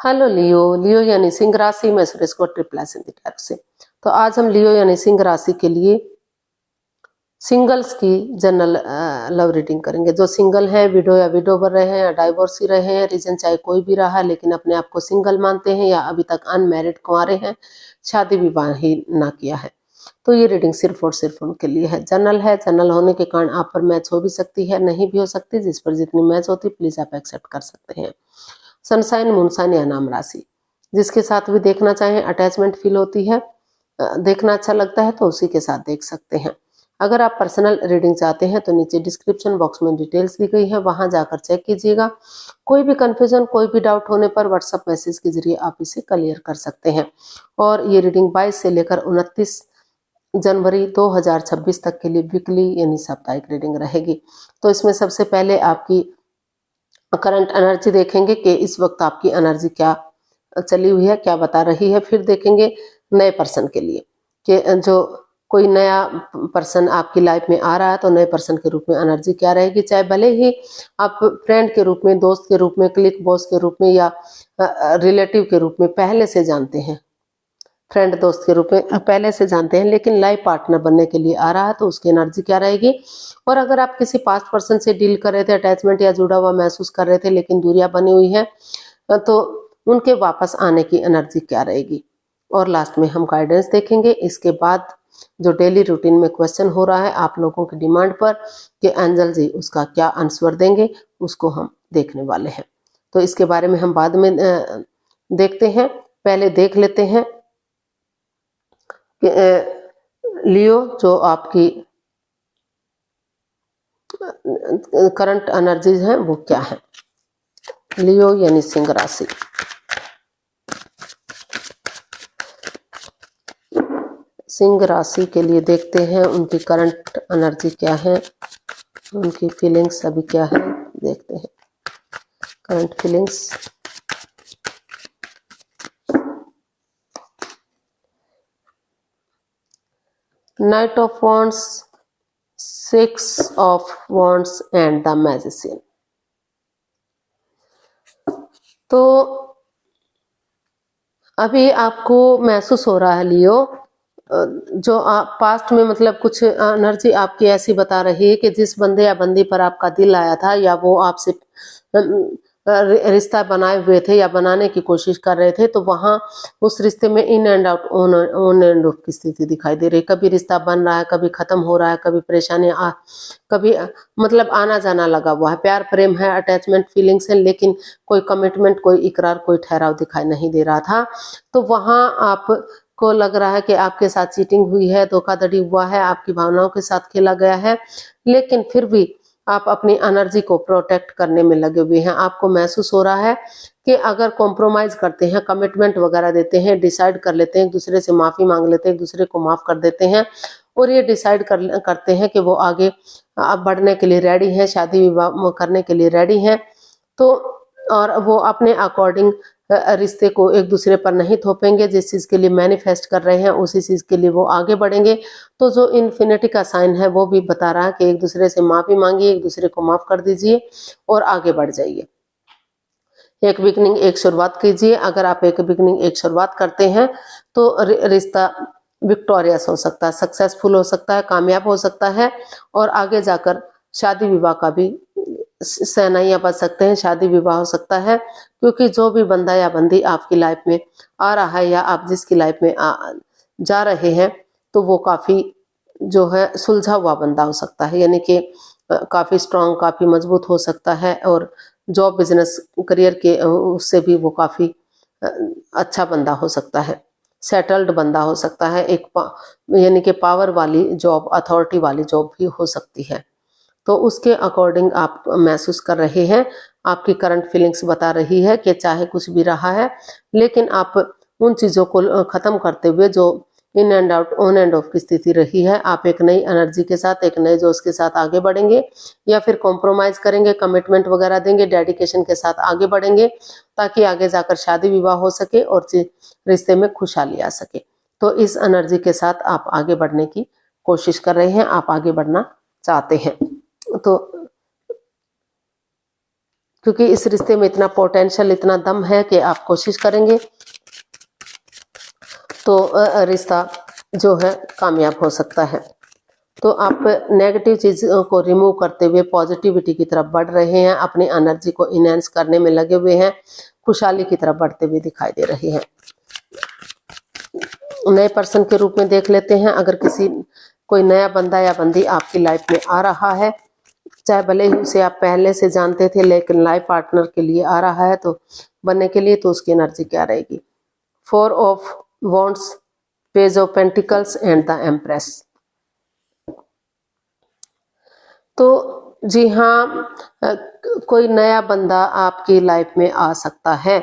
Hello लियो। लियो यानी सिंह राशि में सुरेश को ट्रिपल सिंधी टाइप से। तो आज हम लियो यानी सिंह राशि के लिए सिंगल्स की जनरल लव रीडिंग करेंगे। जो सिंगल हैं, विडो या विडोवर रहे हैं या डाइवोर्सी रहे हैं, रीजन चाहे कोई भी रहा, लेकिन अपने आप को सिंगल मानते हैं या अभी तक अनमैरिड कुंवारे हैं, शादी विवाह ही ना किया है, तो ये रीडिंग सिर्फ और सिर्फ उनके लिए है। जनरल है, जनरल होने के कारण आप पर मैच हो भी सकती है, नहीं भी हो सकती। जिस पर जितनी मैच होती प्लीज आप एक्सेप्ट कर सकते हैं। सनसाइन, मूनसाइन या नाम राशि, जिसके साथ भी देखना चाहें, अटैचमेंट फील होती है, देखना अच्छा लगता है तो उसी के साथ देख सकते हैं। अगर आप पर्सनल रीडिंग चाहते हैं तो नीचे डिस्क्रिप्शन बॉक्स में डिटेल्स दी गई है, वहां जाकर चेक कीजिएगा। कोई भी कंफ्यूजन, कोई भी डाउट होने पर व्हाट्सएप मैसेज के जरिए आप इसे क्लियर कर सकते हैं। और ये रीडिंग 22 से लेकर 29 जनवरी 2026 तक के लिए वीकली यानी साप्ताहिक रीडिंग रहेगी। तो इसमें सबसे पहले आपकी करंट एनर्जी देखेंगे कि इस वक्त आपकी एनर्जी क्या चली हुई है, क्या बता रही है। फिर देखेंगे नए पर्सन के लिए कि जो कोई नया पर्सन आपकी लाइफ में आ रहा है तो नए पर्सन के रूप में एनर्जी क्या रहेगी। चाहे भले ही आप फ्रेंड के रूप में, दोस्त के रूप में, क्लिक बॉस के रूप में या रिलेटिव के रूप में पहले से जानते हैं, फ्रेंड दोस्त के रूप में पहले से जानते हैं, लेकिन लाइफ पार्टनर बनने के लिए आ रहा है तो उसकी एनर्जी क्या रहेगी। और अगर आप किसी पास्ट पर्सन से डील कर रहे थे, अटैचमेंट या जुड़ा हुआ महसूस कर रहे थे लेकिन दूरियां बनी हुई है, तो उनके वापस आने की एनर्जी क्या रहेगी। और लास्ट में हम गाइडेंस देखेंगे। इसके बाद जो डेली रूटीन में क्वेश्चन हो रहा है आप लोगों की डिमांड पर कि एंजल जी उसका क्या आंसर देंगे, उसको हम देखने वाले हैं। तो इसके बारे में हम बाद में देखते हैं। पहले देख लेते हैं कि लियो जो आपकी करंट एनर्जीज हैं वो क्या है। लियो यानी सिंह राशि, सिंह राशि के लिए देखते हैं उनकी करंट एनर्जी क्या है, उनकी फीलिंग्स अभी क्या है। देखते हैं current feelings. Night of wands, 6 of wands and the magician. तो अभी आपको महसूस हो रहा है लियो, जो आप पास्ट में मतलब कुछ एनर्जी आपकी ऐसी बता रही है कि जिस बंदे या बंदी पर आपका दिल आया था या वो आपसे रिश्ता बनाए हुए थे या बनाने की कोशिश कर रहे थे, तो वहां उस रिश्ते में in and out, on end of की स्थिति दिखाई दे रही है। कभी रिश्ता बन रहा है, कभी खत्म हो रहा है, कभी परेशानी कभी मतलब आना जाना लगा हुआ है। प्यार प्रेम है, अटैचमेंट फीलिंग्स है, लेकिन कोई कमिटमेंट, कोई इकरार, कोई ठहराव दिखाई नहीं दे रहा था। तो वहां आप को लग रहा है कि आपके साथ चीटिंग हुई है, धोखाधड़ी हुआ है, आपकी भावनाओं के साथ खेला गया है, लेकिन फिर भी आप अपनी एनर्जी को प्रोटेक्ट करने में लगे हुए हैं। आपको महसूस हो रहा है कि अगर कॉम्प्रोमाइज करते हैं, कमिटमेंट वगैरह देते हैं, डिसाइड कर लेते हैं, एक दूसरे से माफी मांग लेते हैं, एक दूसरे को माफ कर देते हैं और ये डिसाइड करते हैं कि वो आगे अब बढ़ने के लिए रेडी हैं, शादी विवाह करने के लिए रेडी हैं, तो और वो अपने अकॉर्डिंग रिश्ते को एक दूसरे पर नहीं थोपेंगे। जिस चीज के लिए मैनिफेस्ट कर रहे हैं उसी चीज के लिए वो आगे बढ़ेंगे। तो जो इन्फिनिटी का साइन है वो भी बता रहा है कि एक दूसरे से माफी मांगिए, एक दूसरे को माफ कर दीजिए और आगे बढ़ जाइए। एक बिगनिंग, एक शुरुआत कीजिए। अगर आप एक बिगनिंग, एक शुरुआत करते हैं तो रिश्ता विक्टोरियस हो सकता है, सक्सेसफुल हो सकता है, कामयाब हो सकता है और आगे जाकर शादी विवाह का भी सहनाइयां बच सकते हैं, शादी विवाह हो सकता है। क्योंकि जो भी बंदा या बंदी आपकी लाइफ में आ रहा है या आप जिसकी लाइफ में जा रहे हैं, तो वो काफी जो है सुलझा हुआ बंदा हो सकता है, यानी कि काफी स्ट्रांग, काफी मजबूत हो सकता है और जॉब, बिजनेस, करियर के उससे भी वो काफी अच्छा बंदा हो सकता है, सेटल्ड बंदा हो सकता है। एक यानी कि पावर वाली जॉब, अथॉरिटी वाली जॉब भी हो सकती है। तो उसके अकॉर्डिंग आप महसूस कर रहे हैं। आपकी करंट फीलिंग्स बता रही है कि चाहे कुछ भी रहा है, लेकिन आप उन चीजों को खत्म करते हुए जो in and out, on end of की स्थिति रही है, आप एक नई एनर्जी के साथ, एक नए जोश के साथ आगे बढ़ेंगे या फिर कॉम्प्रोमाइज करेंगे, कमिटमेंट वगैरह देंगे, डेडिकेशन के साथ आगे बढ़ेंगे ताकि आगे जाकर शादी विवाह हो सके और रिश्ते में खुशहाली आ सके। तो इस एनर्जी के साथ आप आगे बढ़ने की कोशिश कर रहे हैं, आप आगे बढ़ना चाहते हैं। तो क्योंकि इस रिश्ते में इतना पोटेंशियल, इतना दम है कि आप कोशिश करेंगे तो रिश्ता जो है कामयाब हो सकता है। तो आप नेगेटिव चीज़ों को रिमूव करते हुए पॉजिटिविटी की तरफ बढ़ रहे हैं, अपनी एनर्जी को इनहेंस करने में लगे हुए हैं, खुशहाली की तरफ बढ़ते हुए दिखाई दे रहे हैं। नए पर्सन के रूप में देख लेते हैं। अगर कोई नया बंदा या बंदी आपकी लाइफ में आ रहा है, चाहे भले ही उसे आप पहले से जानते थे, लेकिन लाइफ पार्टनर के लिए आ रहा है तो बनने के लिए, तो उसकी एनर्जी क्या रहेगी? 4 of wands, page of pentacles and the empress. तो जी हाँ, कोई नया बंदा आपकी लाइफ में आ सकता है,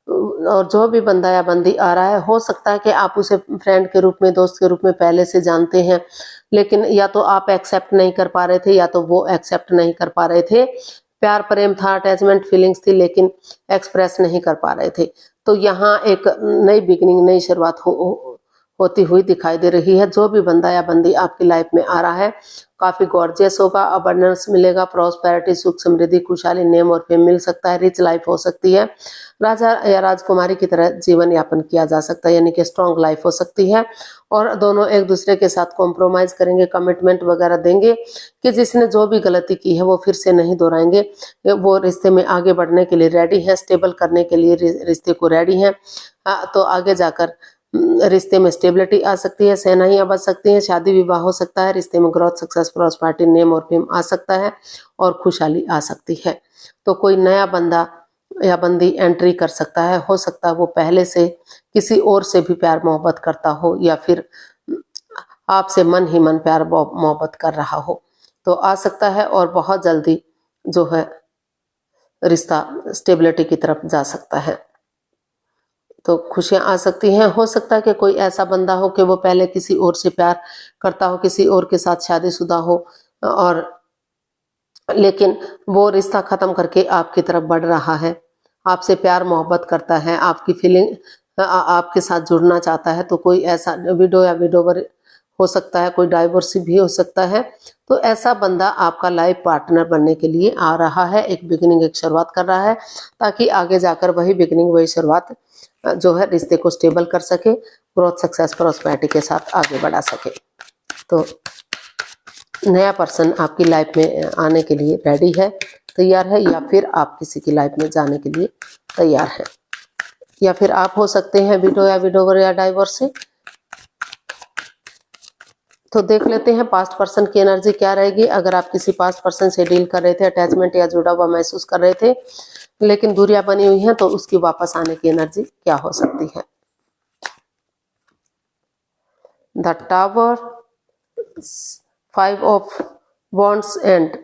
और जो भी बंदा या बंदी आ रहा है, हो सकता है कि आप उसे फ्रेंड के रूप में, दोस्त के रूप में पहले से जानते हैं, लेकिन या तो आप एक्सेप्ट नहीं कर पा रहे थे या तो वो एक्सेप्ट नहीं कर पा रहे थे। प्यार प्रेम था, अटैचमेंट फीलिंग्स थी, लेकिन एक्सप्रेस नहीं कर पा रहे थे। तो यहाँ एक नई बिगिनिंग, नई शुरुआत होती हुई दिखाई दे रही है। जो भी बंदा या बंदी आपकी लाइफ में आ रहा है काफी गॉर्जियस होगा, अबंडेंस मिलेगा, प्रॉस्पेरिटी, सुख समृद्धि, खुशहाली, नेम और फेम मिल सकता है, रिच लाइफ हो सकती है, राजा या राजकुमारी की तरह जीवन यापन किया जा सकता है, यानी कि स्ट्रॉन्ग लाइफ हो सकती है। और दोनों एक दूसरे के साथ कॉम्प्रोमाइज करेंगे, कमिटमेंट वगैरह देंगे कि जिसने जो भी गलती की है वो फिर से नहीं दोहराएंगे। वो रिश्ते में आगे बढ़ने के लिए रेडी है, स्टेबल करने के लिए रिश्ते को रेडी है। तो आगे जाकर रिश्ते में स्टेबिलिटी आ सकती है, सेनाइयां बच सकती हैं, शादी विवाह हो सकता है, रिश्ते में ग्रोथ, सक्सेस, प्रॉस्पेरिटी, नेम और फेम आ सकता है, और खुशहाली आ सकती है। तो कोई नया बंदा या बंदी एंट्री कर सकता है। हो सकता है वो पहले से किसी और से भी प्यार मोहब्बत करता हो, या फिर आपसे मन ही मन प्यार मोहब्बत कर रहा हो, तो आ सकता है, और बहुत जल्दी जो है रिश्ता स्टेबिलिटी की तरफ जा सकता है। तो खुशियां आ सकती हैं। हो सकता है कि कोई ऐसा बंदा हो कि वो पहले किसी और से प्यार करता हो, किसी और के साथ शादीशुदा हो, और लेकिन वो रिश्ता खत्म करके आपकी तरफ बढ़ रहा है, आपसे प्यार मोहब्बत करता है, आपकी फीलिंग आपके साथ जुड़ना चाहता है। तो कोई ऐसा विडो या विडोवर हो सकता है, कोई डाइवोर्सी भी हो सकता है। तो ऐसा बंदा आपका लाइफ पार्टनर बनने के लिए आ रहा है, एक बिगिनिंग, एक शुरुआत कर रहा है, ताकि आगे जाकर वही बिगिनिंग, वही शुरुआत जो है रिश्ते को स्टेबल कर सके, ग्रोथ, सक्सेस, प्रॉस्पेरिटी के साथ आगे बढ़ा सके। तो नया पर्सन आपकी लाइफ में आने के लिए रेडी है, तैयार है, या फिर आप किसी की लाइफ में जाने के लिए तैयार है, या फिर आप हो सकते हैं विडो या विडोवर या डाइवोर्स से। तो देख लेते हैं पास्ट पर्सन की एनर्जी क्या रहेगी। अगर आप किसी पास्ट पर्सन से डील कर रहे थे, अटैचमेंट या जुड़ा हुआ महसूस कर रहे थे, लेकिन दूरियां बनी हुई हैं, तो उसकी वापस आने की एनर्जी क्या हो सकती है? The tower, 5 of wands and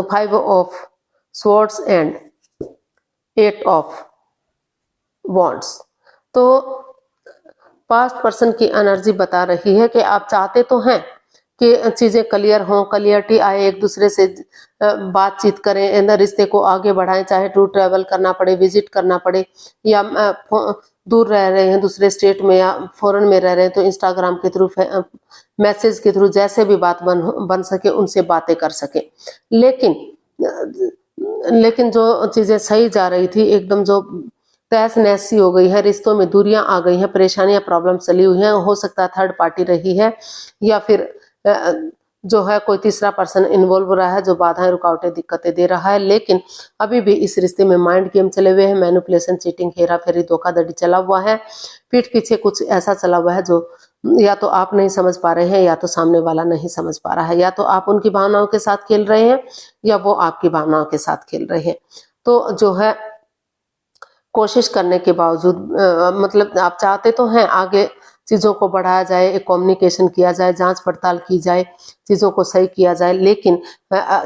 5 of swords and 8 of wands. तो पास्ट पर्सन की एनर्जी बता रही है कि आप चाहते तो हैं कि चीजें क्लियर हों, क्लियरिटी आए, एक दूसरे से बातचीत करें, रिश्ते को आगे बढ़ाएं, चाहे टूर ट्रैवल करना पड़े, विजिट करना पड़े, या दूर रह रहे हैं दूसरे स्टेट में या फॉरेन में रह रहे हैं, तो इंस्टाग्राम के थ्रू, मैसेज के थ्रू, जैसे भी बात बन सके उनसे बातें कर सके। लेकिन जो चीजें सही जा रही थी, एकदम जो तहस नहस सी हो गई है, रिश्तों में दूरियां आ गई हैं, परेशानियां, प्रॉब्लम चली हुई हैं, हो सकता है थर्ड पार्टी रही है, या फिर जो है कोई तीसरा पर्सन इन्वॉल्व रहा है जो बाधाएं, रुकावटें, दिक्कतें दे रहा है। लेकिन अभी भी इस रिश्ते में माइंड गेम चले हुए हैं, मैनिपुलेशन, चीटिंग, हेरा फेरी, धोखाधड़ी चला हुआ है, पीठ पीछे कुछ ऐसा चला हुआ है जो या तो आप नहीं समझ पा रहे हैं, या तो सामने वाला नहीं समझ पा रहा है, या तो आप उनकी भावनाओं के साथ खेल रहे हैं, या वो आपकी भावनाओं के साथ खेल रहे हैं। तो जो है कोशिश करने के बावजूद, मतलब आप चाहते तो हैं आगे चीज़ों को बढ़ाया जाए, एक कम्युनिकेशन किया जाए, जांच पड़ताल की जाए, चीज़ों को सही किया जाए, लेकिन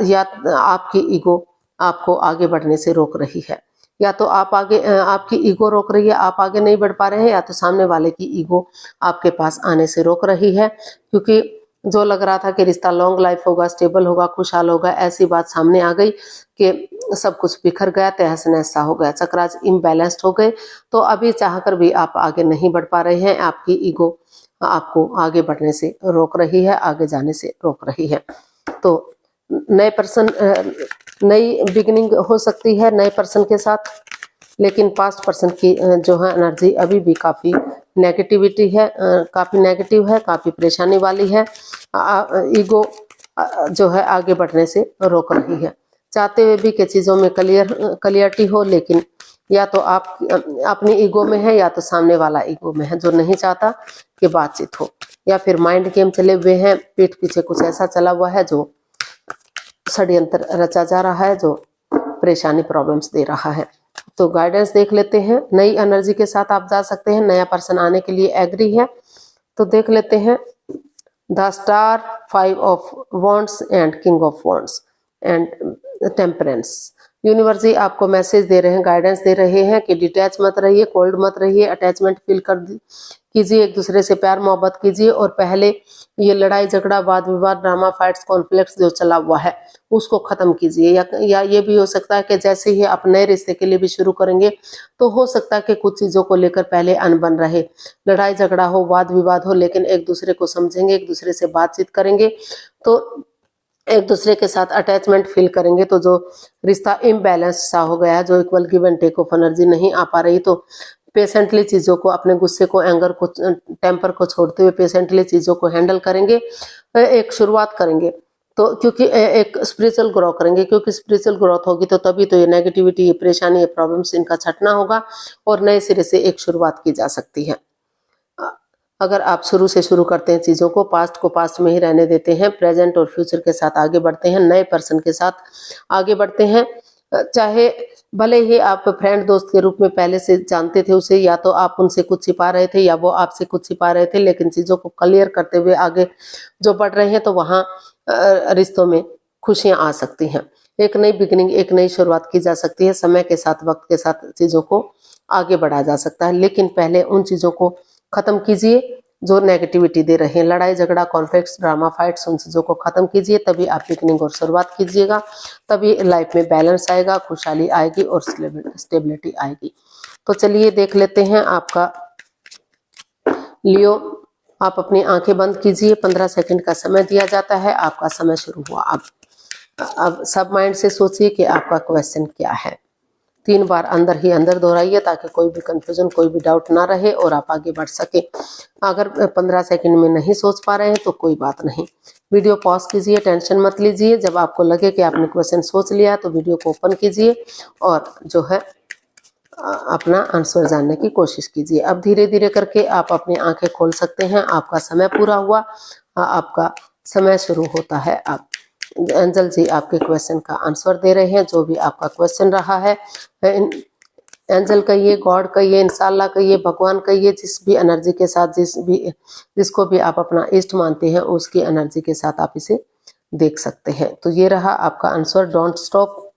या आपकी ईगो आपको आगे बढ़ने से रोक रही है, या तो आपकी ईगो रोक रही है, आप आगे नहीं बढ़ पा रहे हैं, या तो सामने वाले की ईगो आपके पास आने से रोक रही है। क्योंकि जो लग रहा था कि रिश्ता लॉन्ग लाइफ होगा, स्टेबल होगा, खुशहाल होगा, ऐसी बात सामने आ गई कि सब कुछ बिखर गया, तहस नहस सा हो गया, चक्रास इम्बैलेंस्ड हो गए। तो अभी चाहकर भी आप आगे नहीं बढ़ पा रहे हैं, आपकी ईगो आपको आगे बढ़ने से रोक रही है, आगे जाने से रोक रही है। तो नए पर्सन नई बिगिनिंग हो सकती है नए पर्सन के साथ, लेकिन पास्ट पर्सन की जो है एनर्जी अभी भी काफ़ी नेगेटिविटी है, काफ़ी नेगेटिव है, काफ़ी परेशानी वाली है। ईगो जो है आगे बढ़ने से रोक रही है। चाहते हुए भी कि चीज़ों में क्लियरिटी हो, लेकिन या तो आप अपनी ईगो में है या तो सामने वाला ईगो में है, जो नहीं चाहता कि बातचीत हो, या फिर माइंड गेम चले हुए हैं, पीठ पीछे कुछ ऐसा चला हुआ है जो षड्यंत्र रचा जा रहा है, जो परेशानी प्रॉब्लम्स दे रहा है। तो गाइडेंस देख लेते हैं। नई एनर्जी के साथ आप जा सकते हैं, नया पर्सन आने के लिए एग्री है। तो देख लेते हैं the star, 5 of wands and king of wands and temperance. Universe ji आपको मैसेज दे रहे हैं, गाइडेंस दे रहे हैं कि डिटैच मत रहिए, कोल्ड मत रहिए, अटैचमेंट फील कीजिए, एक दूसरे से प्यार मोहब्बत कीजिए, और पहले ये लड़ाई झगड़ा वाद विवाद ड्रामा फाइट्स कॉन्फ्लिक्ट्स जो चला हुआ है उसको खत्म कीजिए। या ये भी हो सकता है कि जैसे ही आप नए रिश्ते के लिए भी शुरू करेंगे तो हो सकता है कि कुछ चीज़ों को लेकर पहले अनबन रहे, लड़ाई झगड़ा हो, वाद विवाद हो, लेकिन एक दूसरे को समझेंगे, एक दूसरे से बातचीत करेंगे तो एक दूसरे के साथ अटैचमेंट फील करेंगे। तो जो रिश्ता इम्बैलेंस सा हो गया है, जो equal give and take of energy नहीं आ पा रही, तो पेशेंटली चीज़ों को, अपने गुस्से को, एंगर को, टेम्पर को छोड़ते हुए पेशेंटली चीज़ों को हैंडल करेंगे, एक शुरुआत करेंगे। तो क्योंकि एक स्पिरिचुअल ग्रो करेंगे, क्योंकि स्पिरिचुअल ग्रोथ होगी तो तभी तो ये नेगेटिविटी, ये परेशानी, ये प्रॉब्लम्स इनका छटना होगा और नए सिरे से एक शुरुआत की जा सकती है। अगर आप शुरू से शुरू करते हैं चीज़ों को पास्ट में ही रहने देते हैं, प्रेजेंट और फ्यूचर के साथ आगे बढ़ते हैं, नए पर्सन के साथ आगे बढ़ते हैं, चाहे भले ही आप फ्रेंड दोस्त के रूप में पहले से जानते थे उसे, या तो आप उनसे कुछ छिपा रहे थे या वो आपसे कुछ छिपा रहे थे, लेकिन चीज़ों को क्लियर करते हुए आगे जो बढ़ रहे हैं तो वहाँ रिश्तों में खुशियाँ आ सकती हैं। एक नई बिगिनिंग, एक नई शुरुआत की जा सकती है। समय के साथ, वक्त के साथ चीज़ों को आगे बढ़ाया जा सकता है, लेकिन पहले उन चीज़ों को खत्म कीजिए जो नेगेटिविटी दे रहे हैं। लड़ाई झगड़ा, कॉन्फ्लिक्ट्स, ड्रामा फाइट्स, उन चीज़ों को खत्म कीजिए, तभी आप बिगिनिंग और शुरुआत कीजिएगा, तभी लाइफ में बैलेंस आएगा, खुशहाली आएगी और स्टेबिलिटी आएगी। तो चलिए देख लेते हैं आपका लियो। आप अपनी आंखें बंद कीजिए, 15 सेकंड का समय दिया जाता है, आपका समय शुरू हुआ। अब सब माइंड से सोचिए कि आपका क्वेश्चन क्या है। 3 बार अंदर ही अंदर दोहराइए ताकि कोई भी कंफ्यूजन, कोई भी डाउट ना रहे और आप आगे बढ़ सके। अगर 15 सेकंड में नहीं सोच पा रहे हैं तो कोई बात नहीं, वीडियो पॉज कीजिए, टेंशन मत लीजिए। जब आपको लगे कि आपने क्वेश्चन सोच लिया तो वीडियो को ओपन कीजिए और जो है अपना आंसर जानने की कोशिश कीजिए। अब धीरे धीरे करके आप अपनी आंखें खोल सकते हैं। आपका समय पूरा हुआ, आपका समय शुरू होता है। आप एंजल जी आपके क्वेश्चन का आंसर दे रहे हैं, जो भी आपका क्वेश्चन रहा है। एंजल कहिए, गॉड कहिए, इंशाल्लाह कहिए, भगवान कहिए, जिस भी एनर्जी के साथ, जिसको भी आप अपना इष्ट मानते हैं उसकी एनर्जी के साथ आप इसे देख सकते हैं। तो ये रहा आपका answer, don't stop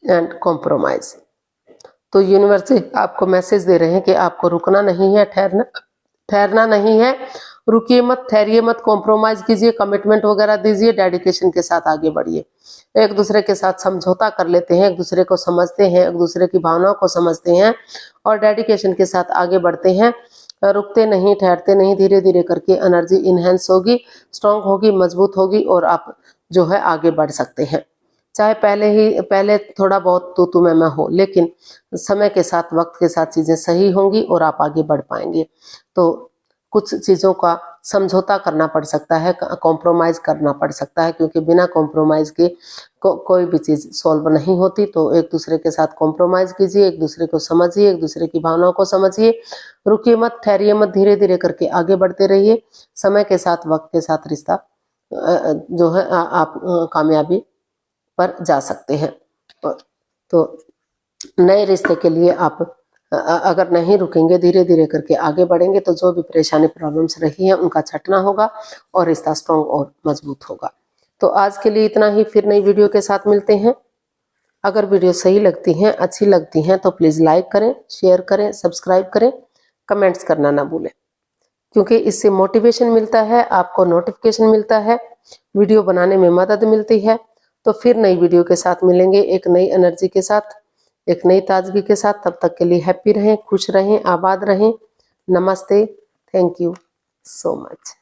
and compromise. तो यूनिवर्स आपको मैसेज दे रहे हैं कि आपको रुकना नहीं है, ठहरना नहीं है। रुकिए मत, ठहरिए मत, कॉम्प्रोमाइज कीजिए, कमिटमेंट वगैरह दीजिए, डेडिकेशन के साथ आगे बढ़िए। एक दूसरे के साथ समझौता कर लेते हैं, एक दूसरे को समझते हैं, एक दूसरे की भावनाओं को समझते हैं और डेडिकेशन के साथ आगे बढ़ते हैं। रुकते नहीं, ठहरते नहीं, धीरे धीरे करके एनर्जी इनहेंस होगी, स्ट्रांग होगी, मजबूत होगी और आप जो है आगे बढ़ सकते हैं। चाहे पहले थोड़ा बहुत तू मैं हो, लेकिन समय के साथ, वक्त के साथ चीज़ें सही होंगी और आप आगे बढ़ पाएंगे। तो कुछ चीज़ों का समझौता करना पड़ सकता है, कॉम्प्रोमाइज़ करना पड़ सकता है, क्योंकि बिना कॉम्प्रोमाइज़ के कोई भी चीज़ सॉल्व नहीं होती। तो एक दूसरे के साथ कॉम्प्रोमाइज़ कीजिए, एक दूसरे को समझिए, एक दूसरे की भावनाओं को समझिए। रुकिए मत, ठहरिए मत, धीरे धीरे करके आगे बढ़ते रहिए। समय के साथ, वक्त के साथ रिश्ता जो है आप कामयाबी पर जा सकते हैं। तो नए रिश्ते के लिए आप अगर नहीं रुकेंगे, धीरे धीरे करके आगे बढ़ेंगे तो जो भी परेशानी, प्रॉब्लम्स रही हैं उनका छटना होगा और रिश्ता स्ट्रॉन्ग और मजबूत होगा। तो आज के लिए इतना ही, फिर नई वीडियो के साथ मिलते हैं। अगर वीडियो सही लगती हैं, अच्छी लगती हैं तो प्लीज़ लाइक करें, शेयर करें, सब्सक्राइब करें, कमेंट्स करना ना भूलें, क्योंकि इससे मोटिवेशन मिलता है, आपको नोटिफिकेशन मिलता है, वीडियो बनाने में मदद मिलती है। तो फिर नई वीडियो के साथ मिलेंगे, एक नई एनर्जी के साथ, एक नई ताजगी के साथ। तब तक के लिए हैप्पी रहें, खुश रहें, आबाद रहें। नमस्ते, थैंक यू सो मच।